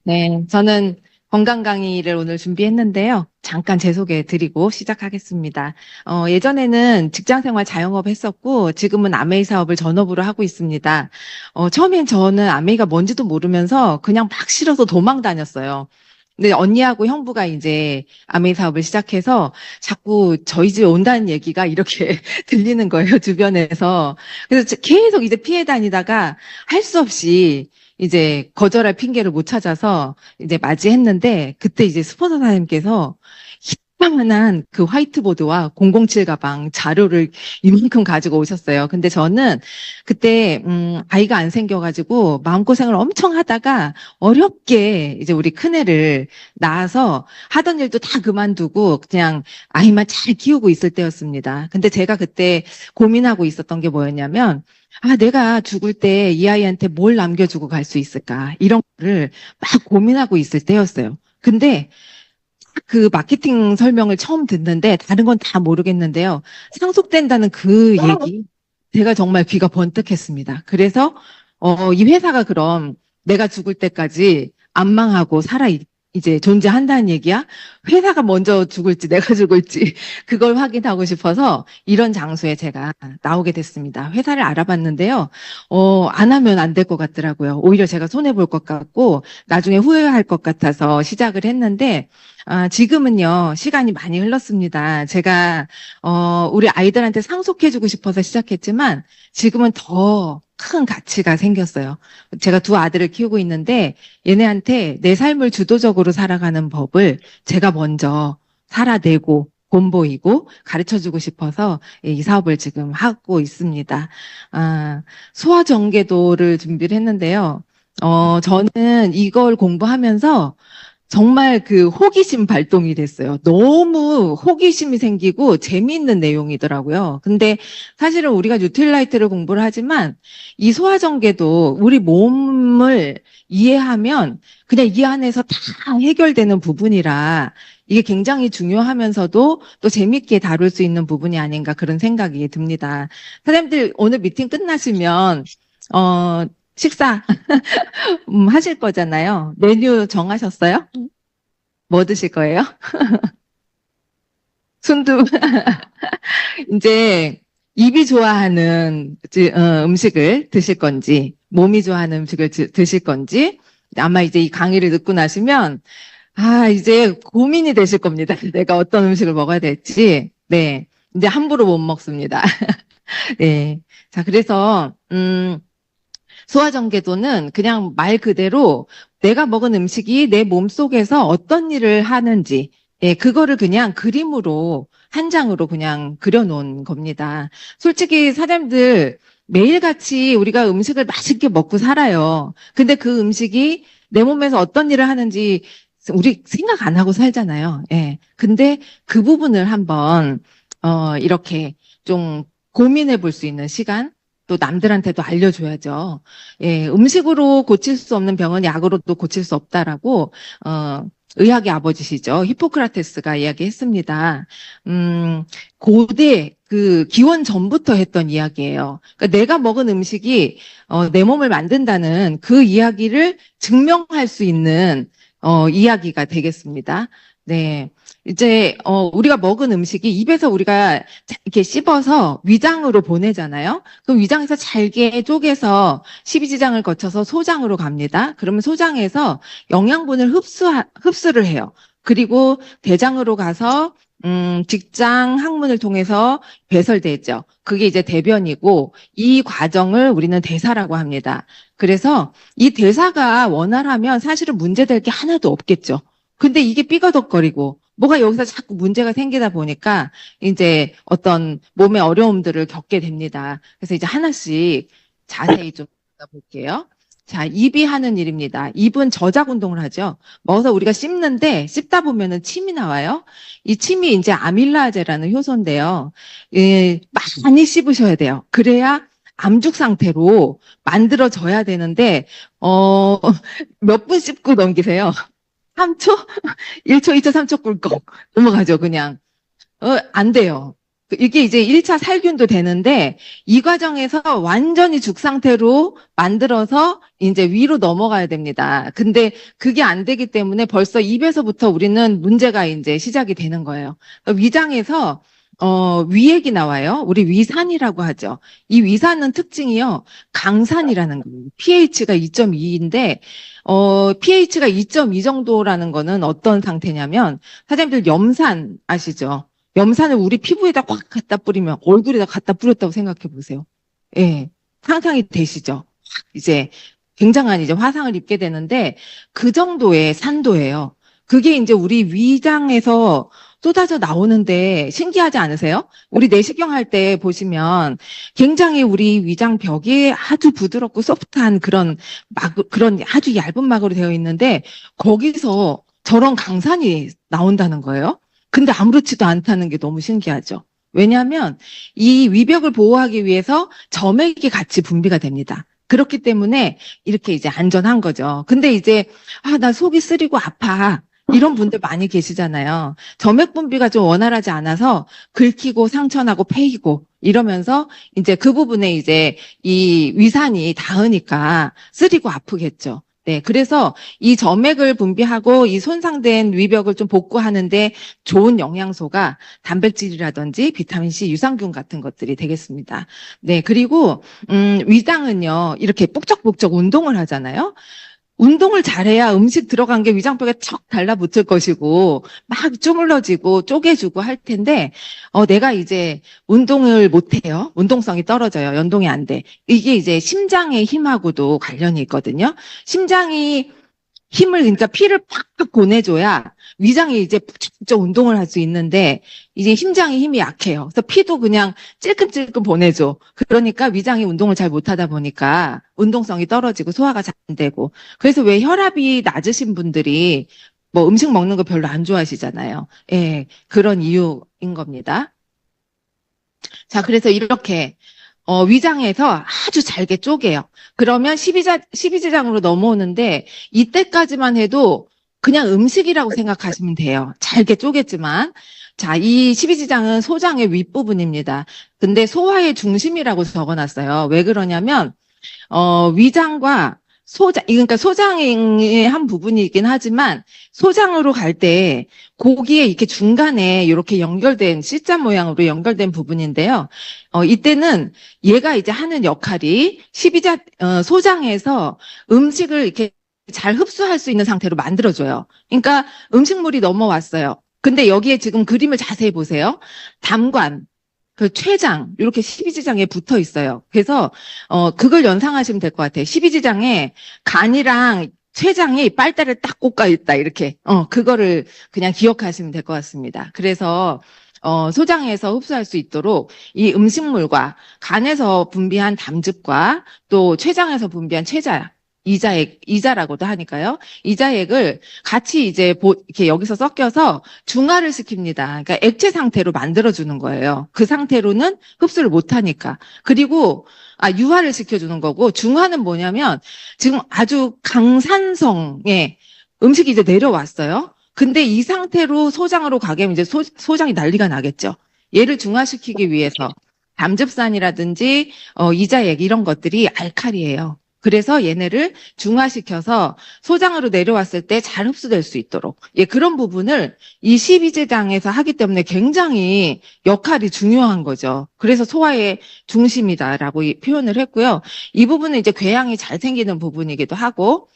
네, 저는 건강 강의를 오늘 준비했는데요. 잠깐 제 소개 드리고 시작하겠습니다. 예전에는 직장생활 자영업 했었고, 지금은 아메이 사업을 전업으로 하고 있습니다. 처음엔 저는 아메이가 뭔지도 모르면서 그냥 막 싫어서 도망 다녔어요. 근데 언니하고 형부가 이제 아메이 사업을 시작해서 자꾸 저희 집에 온다는 얘기가 이렇게 들리는 거예요, 주변에서. 그래서 계속 이제 피해 다니다가 할 수 없이 이제 거절할 핑계를 못 찾아서 이제 맞이했는데 그때 이제 스폰서 사장님께서 희망한 그 화이트보드와 007 가방 자료를 이만큼 가지고 오셨어요. 근데 저는 그때 아이가 안 생겨가지고 마음고생을 엄청 하다가 어렵게 이제 우리 큰애를 낳아서 하던 일도 다 그만두고 그냥 아이만 잘 키우고 있을 때였습니다. 근데 제가 그때 고민하고 있었던 게 뭐였냐면 내가 죽을 때 이 아이한테 뭘 남겨주고 갈 수 있을까? 이런 거를 막 고민하고 있을 때였어요. 근데 그 마케팅 설명을 처음 듣는데 다른 건 다 모르겠는데요. 상속된다는 그 얘기, 제가 정말 귀가 번뜩했습니다. 그래서 이 회사가 그럼 내가 죽을 때까지 안 망하고 이제 존재한다는 얘기야? 회사가 먼저 죽을지 내가 죽을지 그걸 확인하고 싶어서 이런 장소에 제가 나오게 됐습니다. 회사를 알아봤는데요. 안 하면 안 될 것 같더라고요. 오히려 제가 손해볼 것 같고 나중에 후회할 것 같아서 시작을 했는데 지금은요, 시간이 많이 흘렀습니다. 제가, 우리 아이들한테 상속해주고 싶어서 시작했지만, 지금은 더 큰 가치가 생겼어요. 제가 두 아들을 키우고 있는데, 얘네한테 내 삶을 주도적으로 살아가는 법을 제가 먼저 살아내고, 본보이고 가르쳐주고 싶어서 이 사업을 지금 하고 있습니다. 아, 소아정계도를 준비를 했는데요. 저는 이걸 공부하면서 정말 그 호기심 발동이 됐어요. 너무 호기심이 생기고 재미있는 내용이더라고요. 근데 사실은 우리가 뉴트릴라이트를 공부를 하지만 이 소화전개도 우리 몸을 이해하면 그냥 이 안에서 다 해결되는 부분이라 이게 굉장히 중요하면서도 또 재밌게 다룰 수 있는 부분이 아닌가 그런 생각이 듭니다. 사장님들 오늘 미팅 끝나시면 어, 식사 하실 거잖아요. 메뉴 정하셨어요? 뭐 드실 거예요? 순두. 이제 입이 좋아하는 음식을 드실 건지, 몸이 좋아하는 음식을 드실 건지, 아마 이제 이 강의를 듣고 나시면, 이제 고민이 되실 겁니다. 내가 어떤 음식을 먹어야 될지. 네. 이제 함부로 못 먹습니다. 네. 자, 그래서, 소화전개도는 그냥 말 그대로 내가 먹은 음식이 내 몸속에서 어떤 일을 하는지, 그거를 그냥 그림으로, 한 장으로 그냥 그려놓은 겁니다. 솔직히 사람들 매일같이 우리가 음식을 맛있게 먹고 살아요. 근데 그 음식이 내 몸에서 어떤 일을 하는지 우리 생각 안 하고 살잖아요. 예. 근데 그 부분을 한번, 이렇게 좀 고민해 볼 수 있는 시간? 또 남들한테도 알려줘야죠. 예, 음식으로 고칠 수 없는 병은 약으로도 고칠 수 없다라고, 의학의 아버지시죠. 히포크라테스가 이야기했습니다. 음, 고대, 그, 기원 전부터 했던 이야기예요. 그러니까 내가 먹은 음식이, 내 몸을 만든다는 그 이야기를 증명할 수 있는, 이야기가 되겠습니다. 네. 이제, 우리가 먹은 음식이 입에서 우리가 이렇게 씹어서 위장으로 보내잖아요. 그럼 위장에서 잘게 쪼개서 십이지장을 거쳐서 소장으로 갑니다. 그러면 소장에서 영양분을 흡수를 해요. 그리고 대장으로 가서 직장 항문을 통해서 배설되죠. 그게 이제 대변이고 이 과정을 우리는 대사라고 합니다. 그래서 이 대사가 원활하면 사실은 문제될 게 하나도 없겠죠. 근데 이게 삐거덕거리고 뭐가 여기서 자꾸 문제가 생기다 보니까 이제 어떤 몸의 어려움들을 겪게 됩니다. 그래서 이제 하나씩 자세히 좀 볼게요. 자, 입이 하는 일입니다. 입은 저작 운동을 하죠. 먹어서 우리가 씹는데 씹다 보면은 침이 나와요. 이 침이 이제 아밀라제라는 효소인데요. 많이 씹으셔야 돼요. 그래야 암죽 상태로 만들어져야 되는데 몇 분 씹고 넘기세요. 3초? 1초, 2초, 3초 꿀꺽 넘어가죠, 그냥. 안 돼요. 이게 이제 1차 살균도 되는데 이 과정에서 완전히 죽 상태로 만들어서 이제 위로 넘어가야 됩니다. 근데 그게 안 되기 때문에 벌써 입에서부터 우리는 문제가 이제 시작이 되는 거예요. 위장에서 위액이 나와요. 우리 위산이라고 하죠. 이 위산은 특징이요. 강산이라는 거예요. pH가 2.2인데 pH가 2.2 정도라는 거는 어떤 상태냐면 사장님들 염산 아시죠? 염산을 우리 피부에다 확 갖다 뿌리면 얼굴에다 갖다 뿌렸다고 생각해 보세요. 예. 상상이 되시죠? 이제 굉장한 이제 화상을 입게 되는데 그 정도의 산도예요. 그게 이제 우리 위장에서 쏟아져 나오는데 신기하지 않으세요? 우리 내시경 할 때 보시면 굉장히 우리 위장 벽이 아주 부드럽고 소프트한 그런 아주 얇은 막으로 되어 있는데 거기서 저런 강산이 나온다는 거예요. 근데 아무렇지도 않다는 게 너무 신기하죠. 왜냐하면 이 위벽을 보호하기 위해서 점액이 같이 분비가 됩니다. 그렇기 때문에 이렇게 이제 안전한 거죠. 근데 이제 나 속이 쓰리고 아파. 이런 분들 많이 계시잖아요. 점액 분비가 좀 원활하지 않아서 긁히고 상처나고 패이고 이러면서 이제 그 부분에 이제 이 위산이 닿으니까 쓰리고 아프겠죠. 네, 그래서 이 점액을 분비하고 이 손상된 위벽을 좀 복구하는데 좋은 영양소가 단백질이라든지 비타민C, 유산균 같은 것들이 되겠습니다. 네, 그리고 위장은요 이렇게 북적북적 운동을 하잖아요. 운동을 잘해야 음식 들어간 게 위장벽에 척 달라붙을 것이고 막 쪼물러지고 쪼개지고 할 텐데 내가 이제 운동을 못해요. 운동성이 떨어져요. 연동이 안 돼. 이게 이제 심장의 힘하고도 관련이 있거든요. 심장이 힘을 그러니까 피를 팍팍 보내줘야 위장이 이제 북적북적 운동을 할 수 있는데 이제 심장의 힘이 약해요. 그래서 피도 그냥 찔끔찔끔 보내줘. 그러니까 위장이 운동을 잘 못하다 보니까 운동성이 떨어지고 소화가 잘 안 되고 그래서 왜 혈압이 낮으신 분들이 뭐 음식 먹는 거 별로 안 좋아하시잖아요. 예, 그런 이유인 겁니다. 자, 그래서 이렇게 위장에서 아주 잘게 쪼개요. 그러면 12지장으로 넘어오는데 이때까지만 해도 그냥 음식이라고 생각하시면 돼요. 잘게 쪼갰지만. 자, 이 12지장은 소장의 윗부분입니다. 근데 소화의 중심이라고 적어놨어요. 왜 그러냐면 위장과 그러니까 소장의 한 부분이긴 하지만 소장으로 갈 때 고기에 이렇게 중간에 이렇게 연결된 C자 모양으로 연결된 부분인데요. 이때는 얘가 이제 하는 역할이 소장에서 음식을 이렇게 잘 흡수할 수 있는 상태로 만들어줘요. 그러니까 음식물이 넘어왔어요. 근데 여기에 지금 그림을 자세히 보세요. 담관, 그 췌장 이렇게 12지장에 붙어 있어요. 그래서 그걸 연상하시면 될 것 같아요. 12지장에 간이랑 췌장이 빨대를 딱 꽂아 있다 이렇게 그거를 그냥 기억하시면 될 것 같습니다. 그래서 소장에서 흡수할 수 있도록 이 음식물과 간에서 분비한 담즙과 또 췌장에서 분비한 이자라고도 하니까요. 이자액을 같이 이제 이렇게 여기서 섞여서 중화를 시킵니다. 그러니까 액체 상태로 만들어주는 거예요. 그 상태로는 흡수를 못하니까. 그리고 유화를 시켜주는 거고 중화는 뭐냐면 지금 아주 강산성의 음식이 이제 내려왔어요. 근데 이 상태로 소장으로 가게 하면 이제 소장이 난리가 나겠죠. 얘를 중화시키기 위해서 담즙산이라든지 이자액 이런 것들이 알칼리예요. 그래서 얘네를 중화시켜서 소장으로 내려왔을 때 잘 흡수될 수 있도록 그런 부분을 이 12지장에서 하기 때문에 굉장히 역할이 중요한 거죠. 그래서 소화의 중심이다라고 표현을 했고요. 이 부분은 이제 궤양이 잘 생기는 부분이기도 하고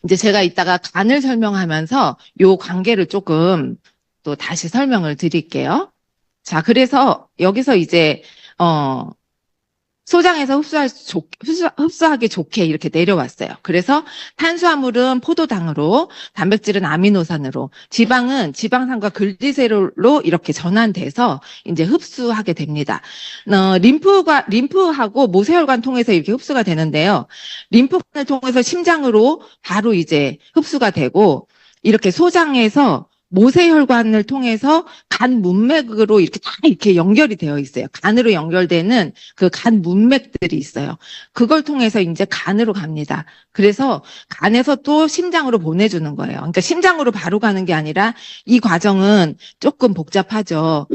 이제 제가 이따가 간을 설명하면서 요 관계를 조금 또 다시 설명을 드릴게요. 자, 그래서 여기서 이제 소장에서 흡수하기 좋게 이렇게 내려왔어요. 그래서 탄수화물은 포도당으로, 단백질은 아미노산으로, 지방은 지방산과 글리세롤로 이렇게 전환돼서 이제 흡수하게 됩니다. 림프하고 모세혈관 통해서 이렇게 흡수가 되는데요. 림프관을 통해서 심장으로 바로 이제 흡수가 되고, 이렇게 소장에서 모세혈관을 통해서 간 문맥으로 이렇게 다 이렇게 연결이 되어 있어요. 간으로 연결되는 그 간 문맥들이 있어요. 그걸 통해서 이제 간으로 갑니다. 그래서 간에서 또 심장으로 보내주는 거예요. 그러니까 심장으로 바로 가는 게 아니라 이 과정은 조금 복잡하죠.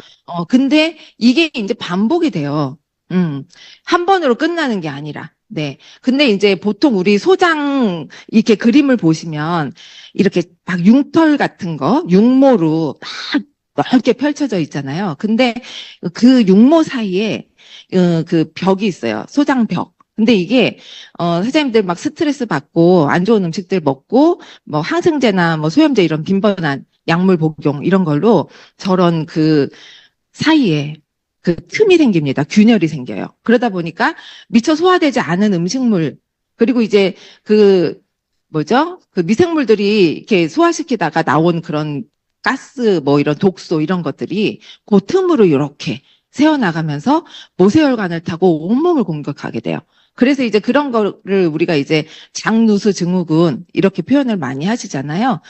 근데 이게 이제 반복이 돼요. 한 번으로 끝나는 게 아니라. 네. 근데 이제 보통 우리 소장 이렇게 그림을 보시면 이렇게 막 융털 같은 거, 육모로 막 넓게 펼쳐져 있잖아요. 근데 그 육모 사이에 그 벽이 있어요. 소장벽. 근데 이게 선생님들 막 스트레스 받고 안 좋은 음식들 먹고 뭐 항생제나 뭐 소염제 이런 빈번한 약물 복용 이런 걸로 저런 그 사이에 그 틈이 생깁니다. 균열이 생겨요. 그러다 보니까 미처 소화되지 않은 음식물, 그리고 이제 그, 뭐죠? 그 미생물들이 이렇게 소화시키다가 나온 그런 가스, 뭐 이런 독소 이런 것들이 그 틈으로 이렇게 새어나가면서 모세혈관을 타고 온몸을 공격하게 돼요. 그래서 이제 그런 거를 우리가 이제 장누수 증후군 이렇게 표현을 많이 하시잖아요.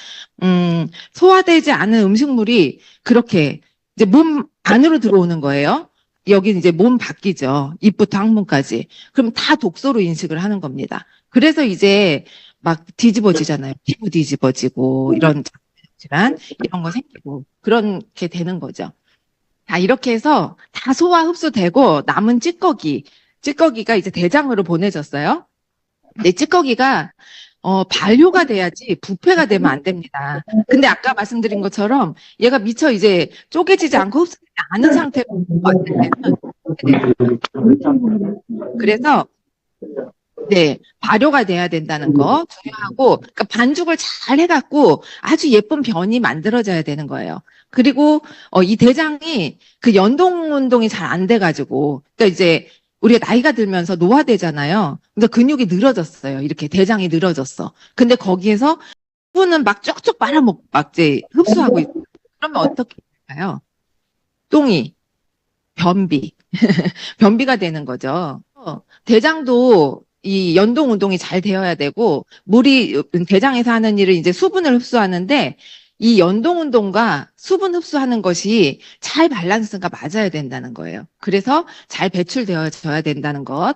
소화되지 않은 음식물이 그렇게 이제 몸 안으로 들어오는 거예요. 여기 이제 몸 밖이죠. 입부터 항문까지. 그럼 다 독소로 인식을 하는 겁니다. 그래서 이제 막 뒤집어지잖아요. 피부 뒤집어지고 이런 질환 이런 거 생기고 그렇게 되는 거죠. 자, 이렇게 해서 다 소화 흡수되고 남은 찌꺼기가 이제 대장으로 보내졌어요. 근데 찌꺼기가 발효가 돼야지 부패가 되면 안 됩니다. 근데 아까 말씀드린 것처럼 얘가 미처 이제 쪼개지지 않고 흡수되지 않은 상태로 왔을 때는 그래서 네, 발효가 돼야 된다는 거 중요하고, 그러니까 반죽을 잘 해갖고 아주 예쁜 변이 만들어져야 되는 거예요. 그리고 이 대장이 그 연동 운동이 잘 안 돼가지고, 그러니까 이제 우리가 나이가 들면서 노화되잖아요. 그러니까 근육이 늘어졌어요. 이렇게 대장이 늘어졌어. 근데 거기에서 수분은 막 쪽쪽 빨아먹, 막 이제 흡수하고 있어요. 그러면 어떻게 될까요? 똥이, 변비, 변비가 되는 거죠. 대장도 이 연동 운동이 잘 되어야 되고 물이 대장에서 하는 일을 이제 수분을 흡수하는데 이 연동 운동과 수분 흡수하는 것이 잘 밸런스가 맞아야 된다는 거예요. 그래서 잘 배출되어져야 된다는 것.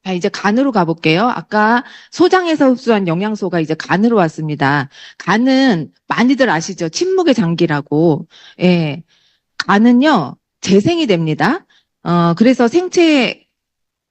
자, 이제 간으로 가볼게요. 아까 소장에서 흡수한 영양소가 이제 간으로 왔습니다. 간은 많이들 아시죠? 침묵의 장기라고. 예. 간은요, 재생이 됩니다. 그래서 생체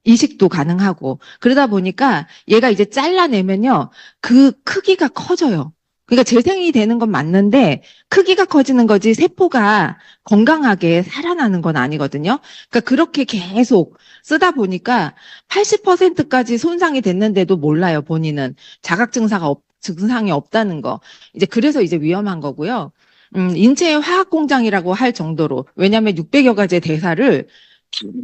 이식도 가능하고 그러다 보니까 얘가 이제 잘라내면요 그 크기가 커져요. 그러니까 재생이 되는 건 맞는데 크기가 커지는 거지 세포가 건강하게 살아나는 건 아니거든요. 그러니까 그렇게 계속 쓰다 보니까 80%까지 손상이 됐는데도 몰라요. 본인은 자각 증상이 없다는 거. 이제 그래서 이제 위험한 거고요. 인체의 화학 공장이라고 할 정도로 왜냐하면 600여 가지의 대사를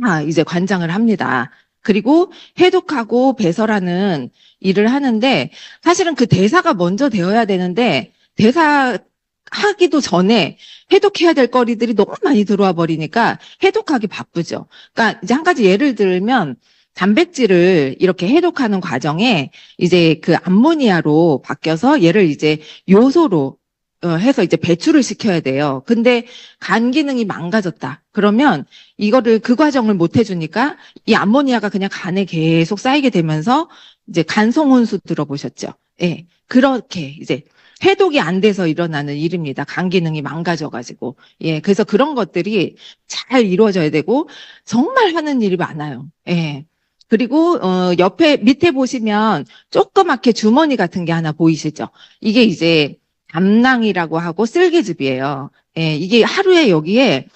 다 이제 관장을 합니다. 그리고 해독하고 배설하는 일을 하는데 사실은 그 대사가 먼저 되어야 되는데 대사하기도 전에 해독해야 될 거리들이 너무 많이 들어와 버리니까 해독하기 바쁘죠. 그러니까 이제 한 가지 예를 들면 단백질을 이렇게 해독하는 과정에 이제 그 암모니아로 바뀌어서 얘를 이제 요소로 해서 이제 배출을 시켜야 돼요. 근데 간 기능이 망가졌다. 그러면 이거를 그 과정을 못 해주니까 이 암모니아가 그냥 간에 계속 쌓이게 되면서 이제 간송혼수 들어보셨죠? 예. 그렇게 이제 해독이 안 돼서 일어나는 일입니다. 간 기능이 망가져가지고. 예. 그래서 그런 것들이 잘 이루어져야 되고 정말 하는 일이 많아요. 예. 그리고 옆에 밑에 보시면 조그맣게 주머니 같은 게 하나 보이시죠? 이게 이제 담낭이라고 하고 쓸개즙이에요. 예, 이게 하루에 여기에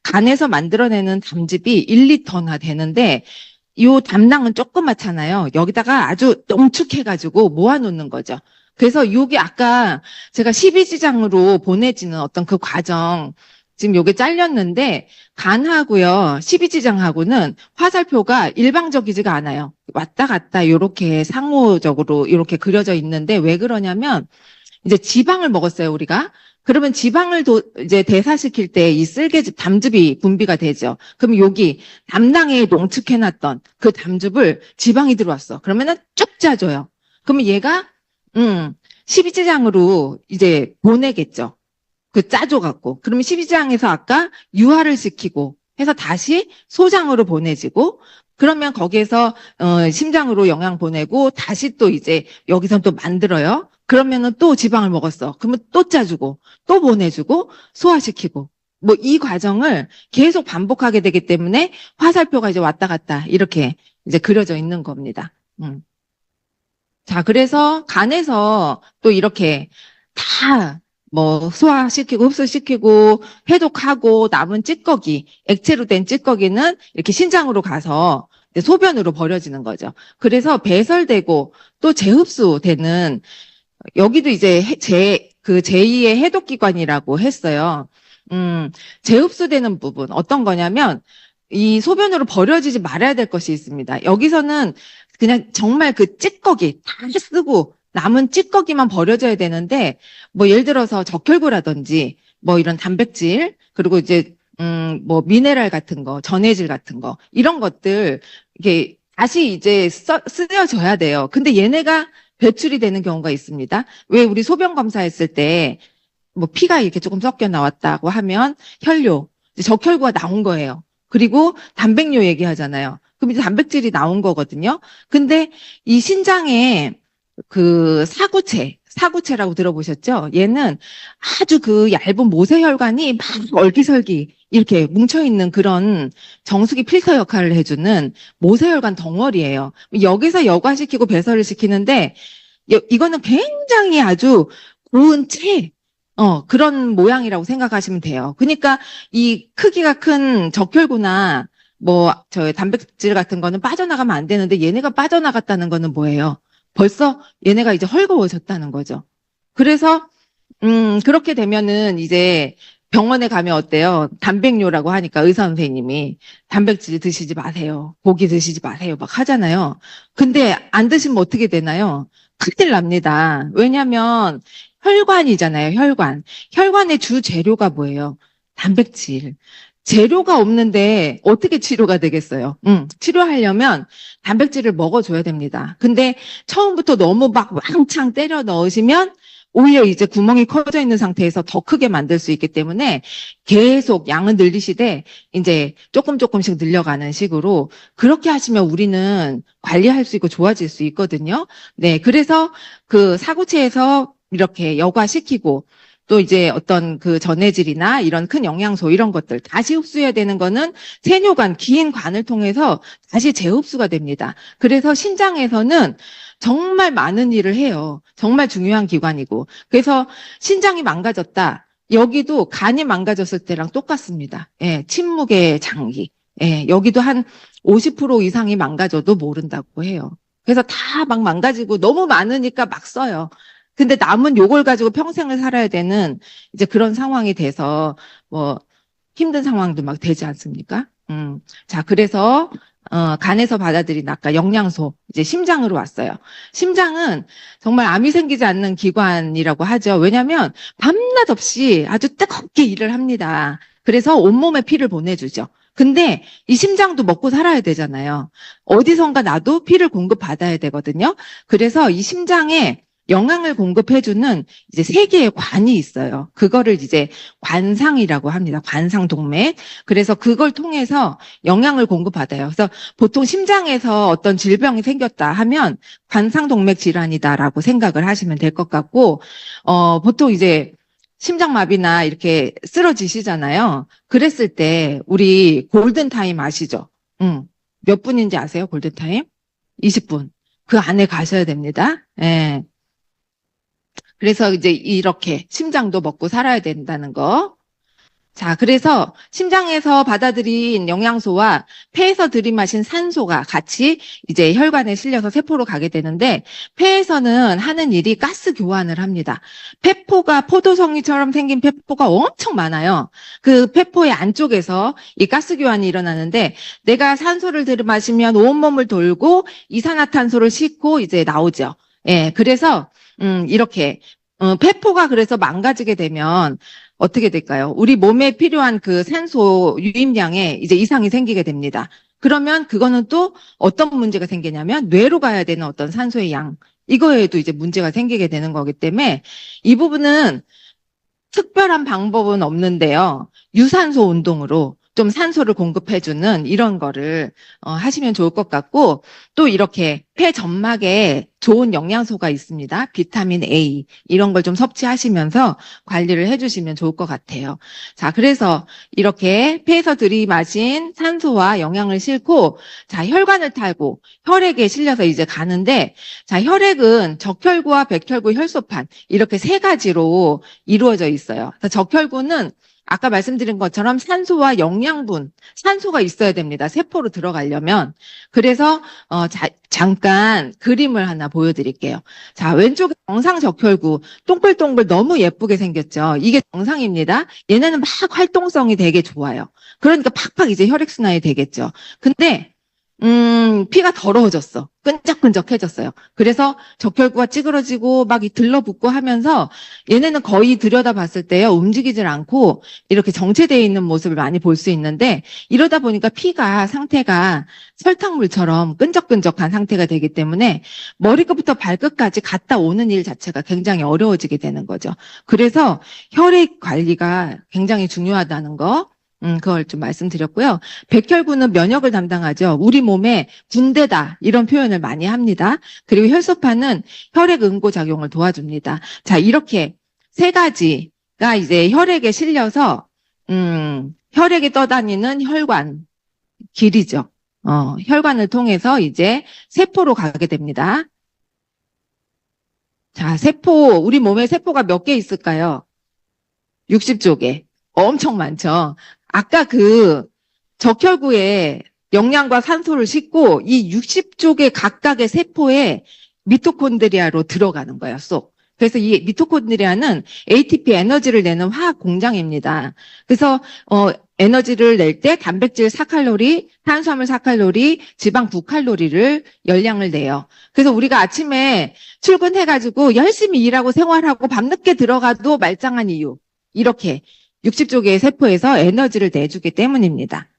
간에서 만들어내는 담즙이 1리터나 되는데 이 담낭은 조그맣잖아요. 여기다가 아주 농축해가지고 모아놓는 거죠. 그래서 이게 아까 제가 12지장으로 보내지는 어떤 그 과정 지금 요게 잘렸는데 간하고요 12지장하고는 화살표가 일방적이지가 않아요. 왔다 갔다 이렇게 상호적으로 이렇게 그려져 있는데 왜 그러냐면 이제 지방을 먹었어요, 우리가. 그러면 지방을 이제 대사시킬 때 이 쓸개즙, 담즙이 분비가 되죠. 그럼 여기 담낭에 농축해놨던 그 담즙을 지방이 들어왔어. 그러면은 쭉 짜줘요. 그러면 얘가, 12지장으로 이제 보내겠죠. 그 짜줘갖고. 그러면 심장에서 아까 유화를 시키고 해서 다시 소장으로 보내지고, 그러면 거기에서 심장으로 영양 보내고 다시 또 이제 여기서 또 만들어요. 그러면은 또 지방을 먹었어. 그러면 또 짜주고 또 보내주고 소화시키고 뭐 이 과정을 계속 반복하게 되기 때문에 화살표가 이제 왔다 갔다 이렇게 이제 그려져 있는 겁니다. 자, 그래서 간에서 또 이렇게 다 뭐 소화시키고 흡수시키고 해독하고 남은 찌꺼기, 액체로 된 찌꺼기는 이렇게 신장으로 가서 이제 소변으로 버려지는 거죠. 그래서 배설되고 또 재흡수되는, 여기도 이제 그 제2의 해독기관이라고 했어요. 재흡수되는 부분 어떤 거냐면 이 소변으로 버려지지 말아야 될 것이 있습니다. 여기서는 그냥 정말 그 찌꺼기 다 쓰고 남은 찌꺼기만 버려져야 되는데, 뭐 예를 들어서 적혈구라든지 뭐 이런 단백질, 그리고 이제 뭐 미네랄 같은 거, 전해질 같은 거, 이런 것들 이게 다시 이제 쓰여져야 돼요. 근데 얘네가 배출이 되는 경우가 있습니다. 왜 우리 소변 검사했을 때 뭐 피가 이렇게 조금 섞여 나왔다고 하면 혈뇨, 이제 적혈구가 나온 거예요. 그리고 단백뇨 얘기하잖아요. 그럼 이제 단백질이 나온 거거든요. 근데 이 신장에 그 사구체라고 들어보셨죠? 얘는 아주 그 얇은 모세혈관이 막 얼기설기 이렇게 뭉쳐있는 그런 정수기 필터 역할을 해주는 모세혈관 덩어리예요. 여기서 여과시키고 배설을 시키는데 이거는 굉장히 아주 고운 그런 모양이라고 생각하시면 돼요. 그러니까 이 크기가 큰 적혈구나 뭐 저 단백질 같은 거는 빠져나가면 안 되는데 얘네가 빠져나갔다는 거는 뭐예요? 벌써 얘네가 이제 헐거워졌다는 거죠. 그래서 그렇게 되면은 이제 병원에 가면 어때요? 단백뇨라고 하니까 의사 선생님이 단백질 드시지 마세요. 고기 드시지 마세요. 막 하잖아요. 근데 안 드시면 어떻게 되나요? 큰일 납니다. 왜냐면 혈관이잖아요. 혈관. 혈관의 주 재료가 뭐예요? 단백질. 재료가 없는데 어떻게 치료가 되겠어요? 치료하려면 단백질을 먹어줘야 됩니다. 근데 처음부터 너무 막 왕창 때려 넣으시면 오히려 이제 구멍이 커져 있는 상태에서 더 크게 만들 수 있기 때문에 계속 양은 늘리시되 이제 조금씩 늘려가는 식으로 그렇게 하시면 우리는 관리할 수 있고 좋아질 수 있거든요. 네, 그래서 그 사구체에서 이렇게 여과시키고 또 이제 어떤 그 전해질이나 이런 큰 영양소 이런 것들 다시 흡수해야 되는 거는 세뇨관, 긴 관을 통해서 다시 재흡수가 됩니다. 그래서 신장에서는 정말 많은 일을 해요. 정말 중요한 기관이고. 그래서 신장이 망가졌다. 여기도 간이 망가졌을 때랑 똑같습니다. 예, 침묵의 장기. 예, 여기도 한 50% 이상이 망가져도 모른다고 해요. 그래서 다 막 망가지고 너무 많으니까 막 써요. 근데 남은 요걸 가지고 평생을 살아야 되는 이제 그런 상황이 돼서 뭐 힘든 상황도 막 되지 않습니까? 자, 그래서 간에서 받아들인 아까 영양소 이제 심장으로 왔어요. 심장은 정말 암이 생기지 않는 기관이라고 하죠. 왜냐하면 밤낮 없이 아주 뜨겁게 일을 합니다. 그래서 온몸에 피를 보내주죠. 근데 이 심장도 먹고 살아야 되잖아요. 어디선가 나도 피를 공급받아야 되거든요. 그래서 이 심장에 영양을 공급해주는 이제 세 개의 관이 있어요. 그거를 이제 관상이라고 합니다. 관상동맥. 그래서 그걸 통해서 영양을 공급받아요. 그래서 보통 심장에서 어떤 질병이 생겼다 하면 관상동맥 질환이다라고 생각을 하시면 될 것 같고, 보통 이제 심장마비나 이렇게 쓰러지시잖아요. 그랬을 때 우리 골든타임 아시죠? 몇 분인지 아세요? 골든타임? 20분. 그 안에 가셔야 됩니다. 예. 그래서 이제 이렇게 심장도 먹고 살아야 된다는 거. 자, 그래서 심장에서 받아들인 영양소와 폐에서 들이마신 산소가 같이 이제 혈관에 실려서 세포로 가게 되는데, 폐에서는 하는 일이 가스 교환을 합니다. 폐포가 포도송이처럼 생긴 폐포가 엄청 많아요. 그 폐포의 안쪽에서 이 가스 교환이 일어나는데, 내가 산소를 들이마시면 온몸을 돌고 이산화탄소를 싣고 이제 나오죠. 예, 그래서 이렇게 폐포가 그래서 망가지게 되면 어떻게 될까요? 우리 몸에 필요한 그 산소 유입량에 이제 이상이 생기게 됩니다. 그러면 그거는 또 어떤 문제가 생기냐면 뇌로 가야 되는 어떤 산소의 양, 이거에도 이제 문제가 생기게 되는 거기 때문에 이 부분은 특별한 방법은 없는데요. 유산소 운동으로 좀 산소를 공급해주는 이런 거를 하시면 좋을 것 같고, 또 이렇게 폐 점막에 좋은 영양소가 있습니다. 비타민 A 이런 걸 좀 섭취하시면서 관리를 해주시면 좋을 것 같아요. 자, 그래서 이렇게 폐에서 들이마신 산소와 영양을 싣고, 자, 혈관을 타고 혈액에 실려서 이제 가는데, 자, 혈액은 적혈구와 백혈구, 혈소판 이렇게 세 가지로 이루어져 있어요. 그래서 적혈구는 아까 말씀드린 것처럼 산소와 영양분, 산소가 있어야 됩니다. 세포로 들어가려면. 그래서 잠깐 그림을 하나 보여드릴게요. 자, 왼쪽에 정상 적혈구, 동글동글 너무 예쁘게 생겼죠. 이게 정상입니다. 얘네는 막 활동성이 되게 좋아요. 그러니까 팍팍 이제 혈액순환이 되겠죠. 근데 피가 더러워졌어. 끈적끈적해졌어요. 그래서 적혈구가 찌그러지고 막 들러붙고 하면서 얘네는 거의 들여다봤을 때요, 움직이질 않고 이렇게 정체되어 있는 모습을 많이 볼 수 있는데, 이러다 보니까 피가 상태가 설탕물처럼 끈적끈적한 상태가 되기 때문에 머리끝부터 발끝까지 갔다 오는 일 자체가 굉장히 어려워지게 되는 거죠. 그래서 혈액 관리가 굉장히 중요하다는 거, 그걸 좀 말씀드렸고요. 백혈구는 면역을 담당하죠. 우리 몸에 군대다 이런 표현을 많이 합니다. 그리고 혈소판은 혈액 응고 작용을 도와줍니다. 자, 이렇게 세 가지가 이제 혈액에 실려서 혈액에 떠다니는 혈관 길이죠. 혈관을 통해서 이제 세포로 가게 됩니다. 자, 세포, 우리 몸에 세포가 몇 개 있을까요? 60조 개. 엄청 많죠. 아까 그 적혈구에 영양과 산소를 싣고 이 60조 개 각각의 세포에 미토콘드리아로 들어가는 거예요, 쏙. 그래서 이 미토콘드리아는 ATP 에너지를 내는 화학 공장입니다. 그래서 에너지를 낼 때 단백질 4칼로리, 탄수화물 4칼로리, 지방 9칼로리를 열량을 내요. 그래서 우리가 아침에 출근해가지고 열심히 일하고 생활하고 밤늦게 들어가도 말짱한 이유. 이렇게 60조 개의 세포에서 에너지를 내주기 때문입니다.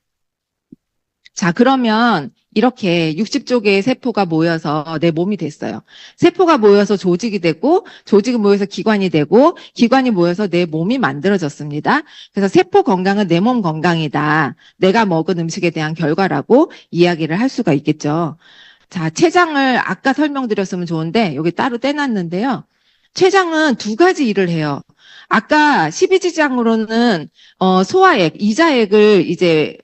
자, 그러면 이렇게 60조 개의 세포가 모여서 내 몸이 됐어요. 세포가 모여서 조직이 되고, 조직이 모여서 기관이 되고, 기관이 모여서 내 몸이 만들어졌습니다. 그래서 세포 건강은 내 몸 건강이다. 내가 먹은 음식에 대한 결과라고 이야기를 할 수가 있겠죠. 자, 췌장을 아까 설명드렸으면 좋은데 여기 따로 떼놨는데요. 췌장은 두 가지 일을 해요. 아까 12지장으로는 소화액, 이자액을 이제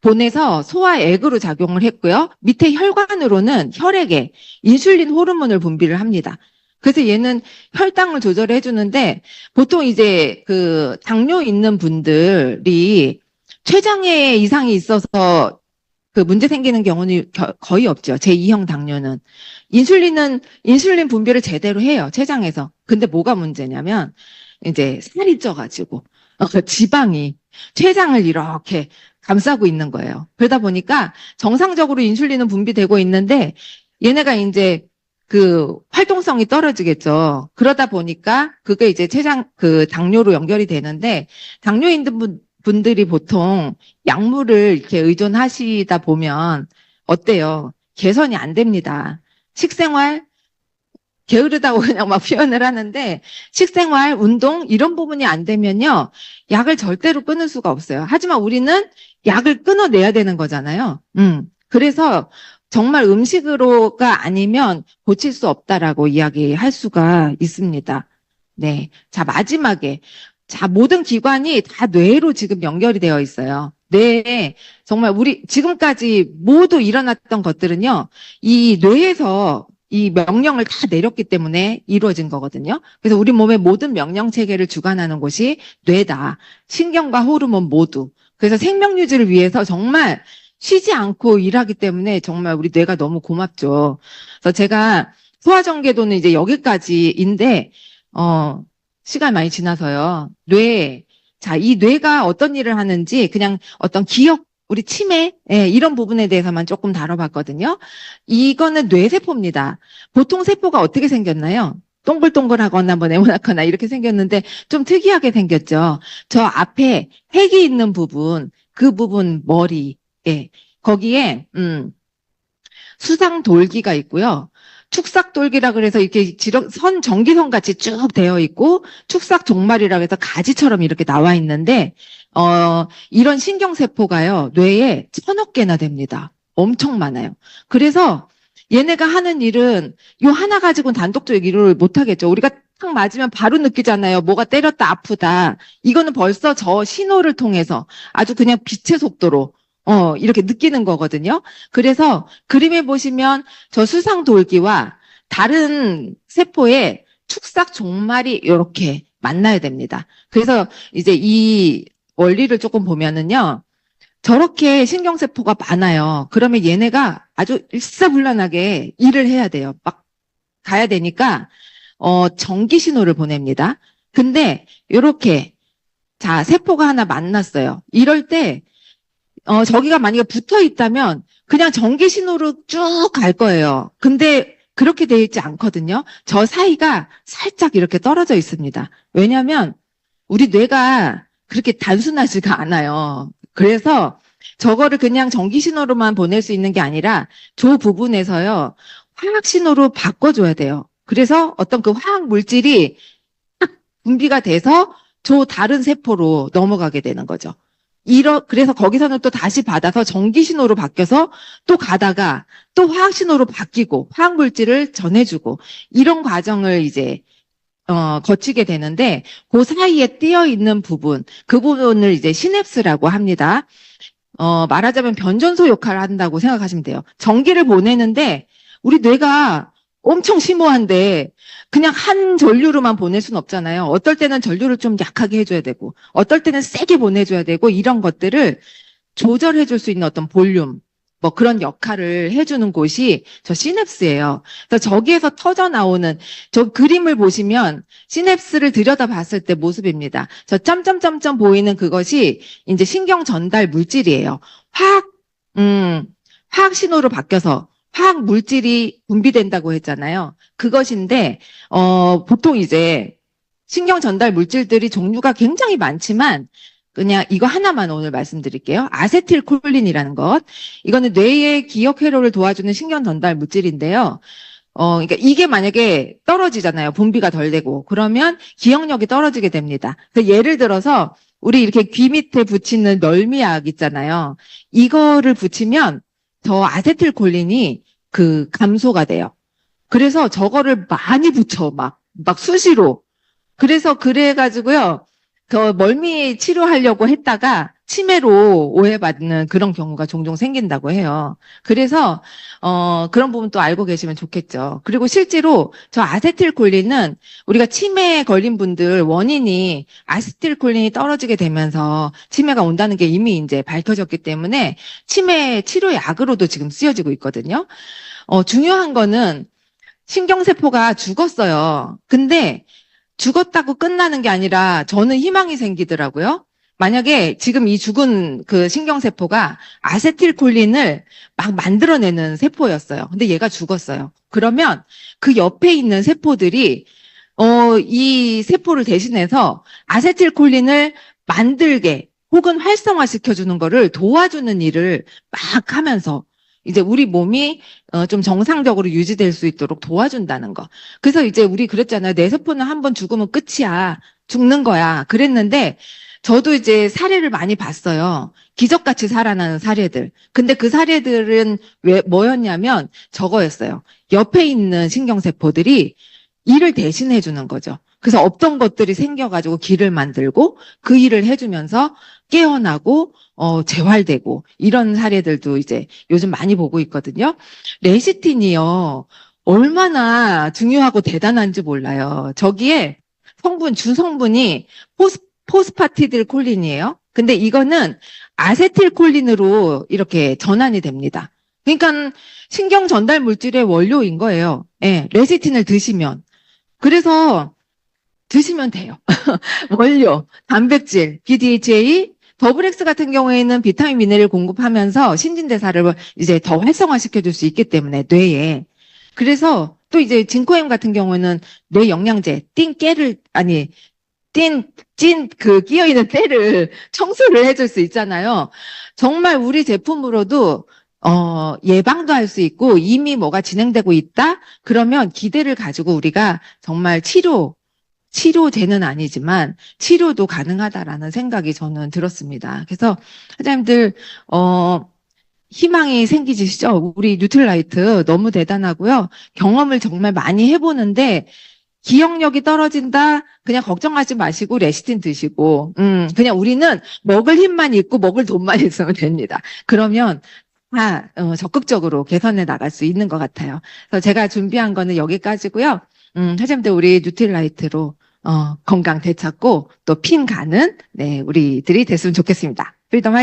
보내서 소화액으로 작용을 했고요. 밑에 혈관으로는 혈액에 인슐린 호르몬을 분비를 합니다. 그래서 얘는 혈당을 조절해 주는데, 보통 이제 그 당뇨 있는 분들이 췌장에 이상이 있어서 그 문제 생기는 경우는 거의 없죠. 제2형 당뇨는. 인슐린 분비를 제대로 해요. 췌장에서. 근데 뭐가 문제냐면 이제 살이 쪄가지고 지방이 췌장을 이렇게 감싸고 있는 거예요. 그러다 보니까 정상적으로 인슐린은 분비되고 있는데 얘네가 이제 그 활동성이 떨어지겠죠. 그러다 보니까 그게 이제 췌장 그 당뇨로 연결이 되는데, 당뇨 있는 분들이 보통 약물을 이렇게 의존하시다 보면 어때요? 개선이 안 됩니다. 식생활 게으르다고 그냥 막 표현을 하는데, 식생활, 운동 이런 부분이 안 되면요, 약을 절대로 끊을 수가 없어요. 하지만 우리는 약을 끊어내야 되는 거잖아요. 그래서 정말 음식으로가 아니면 고칠 수 없다라고 이야기할 수가 있습니다. 네. 자, 마지막에. 자, 모든 기관이 다 뇌로 지금 연결이 되어 있어요. 뇌에 정말 우리 지금까지 모두 일어났던 것들은요, 이 뇌에서 이 명령을 다 내렸기 때문에 이루어진 거거든요. 그래서 우리 몸의 모든 명령 체계를 주관하는 곳이 뇌다. 신경과 호르몬 모두. 그래서 생명 유지를 위해서 정말 쉬지 않고 일하기 때문에 정말 우리 뇌가 너무 고맙죠. 그래서 제가 소화전개도는 이제 여기까지인데, 시간 많이 지나서요. 자, 이 뇌가 어떤 일을 하는지 그냥 어떤 기억, 우리 치매, 이런 부분에 대해서만 조금 다뤄봤거든요. 이거는 뇌세포입니다. 보통 세포가 어떻게 생겼나요? 동글동글하거나 뭐 네모나거나 이렇게 생겼는데 좀 특이하게 생겼죠. 저 앞에 핵이 있는 부분, 그 부분 머리, 거기에 수상돌기가 있고요. 축삭돌기라 그래서 이렇게 전기선 같이 쭉 되어 있고, 축삭 종말이라 해서 가지처럼 이렇게 나와 있는데, 이런 신경세포가요, 뇌에 1000억 개나 됩니다. 엄청 많아요. 그래서 얘네가 하는 일은 요 하나 가지고는 단독적 일을 못 하겠죠. 우리가 탁 맞으면 바로 느끼잖아요. 뭐가 때렸다 아프다. 이거는 벌써 저 신호를 통해서 아주 그냥 빛의 속도로 이렇게 느끼는 거거든요. 그래서 그림에 보시면 저 수상돌기와 다른 세포의 축삭 종말이 이렇게 만나야 됩니다. 그래서 이제 이 원리를 조금 보면은요. 저렇게 신경세포가 많아요. 그러면 얘네가 아주 일사불란하게 일을 해야 돼요. 막 가야 되니까 전기 신호를 보냅니다. 근데 요렇게 자 세포가 하나 만났어요. 이럴 때 저기가 만약에 붙어 있다면 그냥 전기 신호로 쭉 갈 거예요. 근데 그렇게 되어 있지 않거든요. 저 사이가 살짝 이렇게 떨어져 있습니다. 왜냐하면 우리 뇌가 그렇게 단순하지가 않아요. 그래서 저거를 그냥 전기 신호로만 보낼 수 있는 게 아니라 저 부분에서요, 화학 신호로 바꿔줘야 돼요. 그래서 어떤 그 화학 물질이 딱 분비가 돼서 저 다른 세포로 넘어가게 되는 거죠. 그래서 거기서는 또 다시 받아서 전기 신호로 바뀌어서 또 가다가 또 화학 신호로 바뀌고 화학 물질을 전해주고 이런 과정을 이제 거치게 되는데 그 사이에 띄어 있는 부분, 그 부분을 이제 시냅스라고 합니다. 말하자면 변전소 역할을 한다고 생각하시면 돼요. 전기를 보내는데 우리 뇌가 엄청 심오한데 그냥 한 전류로만 보낼 수는 없잖아요. 어떨 때는 전류를 좀 약하게 해줘야 되고 어떨 때는 세게 보내줘야 되고 이런 것들을 조절해줄 수 있는 어떤 볼륨 뭐 그런 역할을 해주는 곳이 저 시냅스예요. 그래서 저기에서 터져 나오는 저 그림을 보시면 시냅스를 들여다봤을 때 모습입니다. 저 점점점점 보이는 그것이 이제 신경 전달 물질이에요. 화학 신호로 바뀌어서 화학 물질이 분비된다고 했잖아요. 그것인데 보통 이제 신경 전달 물질들이 종류가 굉장히 많지만 그냥 이거 하나만 오늘 말씀드릴게요. 아세틸콜린이라는 것. 이거는 뇌의 기억 회로를 도와주는 신경 전달 물질인데요. 그러니까 이게 만약에 떨어지잖아요. 분비가 덜 되고. 그러면 기억력이 떨어지게 됩니다. 그래서 예를 들어서 우리 이렇게 귀 밑에 붙이는 멀미약 있잖아요. 이거를 붙이면 저 아세틸콜린이 그 감소가 돼요. 그래서 저거를 많이 붙여 막 수시로. 그래가지고요. 그 멀미 치료하려고 했다가 치매로 오해받는 그런 경우가 종종 생긴다고 해요. 그래서 그런 부분 또 알고 계시면 좋겠죠. 그리고 실제로 저 아세틸콜린은 우리가 치매에 걸린 분들 원인이 아세틸콜린이 떨어지게 되면서 치매가 온다는 게 이미 이제 밝혀졌기 때문에 치매 치료약으로도 지금 쓰여지고 있거든요. 중요한 거는 신경세포가 죽었어요. 근데 죽었다고 끝나는 게 아니라 저는 희망이 생기더라고요. 만약에 지금 이 죽은 그 신경세포가 아세틸콜린을 막 만들어내는 세포였어요. 근데 얘가 죽었어요. 그러면 그 옆에 있는 세포들이 이 세포를 대신해서 아세틸콜린을 만들게 혹은 활성화시켜주는 거를 도와주는 일을 막 하면서 이제 우리 몸이 좀 정상적으로 유지될 수 있도록 도와준다는 거. 그래서 이제 우리 그랬잖아요. 내 세포는 한번 죽으면 끝이야. 죽는 거야. 그랬는데 저도 이제 사례를 많이 봤어요. 기적같이 살아나는 사례들. 근데 그 사례들은 뭐였냐면 저거였어요. 옆에 있는 신경세포들이 일을 대신해 주는 거죠. 그래서 없던 것들이 생겨가지고 길을 만들고 그 일을 해주면서 깨어나고 재활되고 이런 사례들도 이제 요즘 많이 보고 있거든요. 레시틴이요. 얼마나 중요하고 대단한지 몰라요. 저기에 주성분이 포스파티딜콜린이에요. 근데 이거는 아세틸콜린으로 이렇게 전환이 됩니다. 그러니까 신경 전달 물질의 원료인 거예요. 예, 레시틴을 드시면. 그래서 드시면 돼요. 원료, 단백질, BDHA, 더블X 같은 경우에는 비타민, 미네랄을 공급하면서 신진대사를 이제 더 활성화시켜줄 수 있기 때문에 뇌에. 그래서 또 이제 진코엠 같은 경우에는 뇌 영양제, 끼어있는 때를 청소를 해줄 수 있잖아요. 정말 우리 제품으로도 예방도 할 수 있고 이미 뭐가 진행되고 있다? 그러면 기대를 가지고 우리가 정말 치료제는 아니지만 치료도 가능하다라는 생각이 저는 들었습니다. 그래서 사장님들, 희망이 생기시죠? 우리 뉴트라이트 너무 대단하고요. 경험을 정말 많이 해보는데 기억력이 떨어진다? 그냥 걱정하지 마시고 레시틴 드시고, 그냥 우리는 먹을 힘만 있고 먹을 돈만 있으면 됩니다. 그러면 적극적으로 개선해 나갈 수 있는 것 같아요. 그래서 제가 준비한 거는 여기까지고요. 사장님들 우리 뉴트라이트로 건강 되찾고 또 핀 가는 네, 우리들이 됐으면 좋겠습니다. 프리덤 화이팅!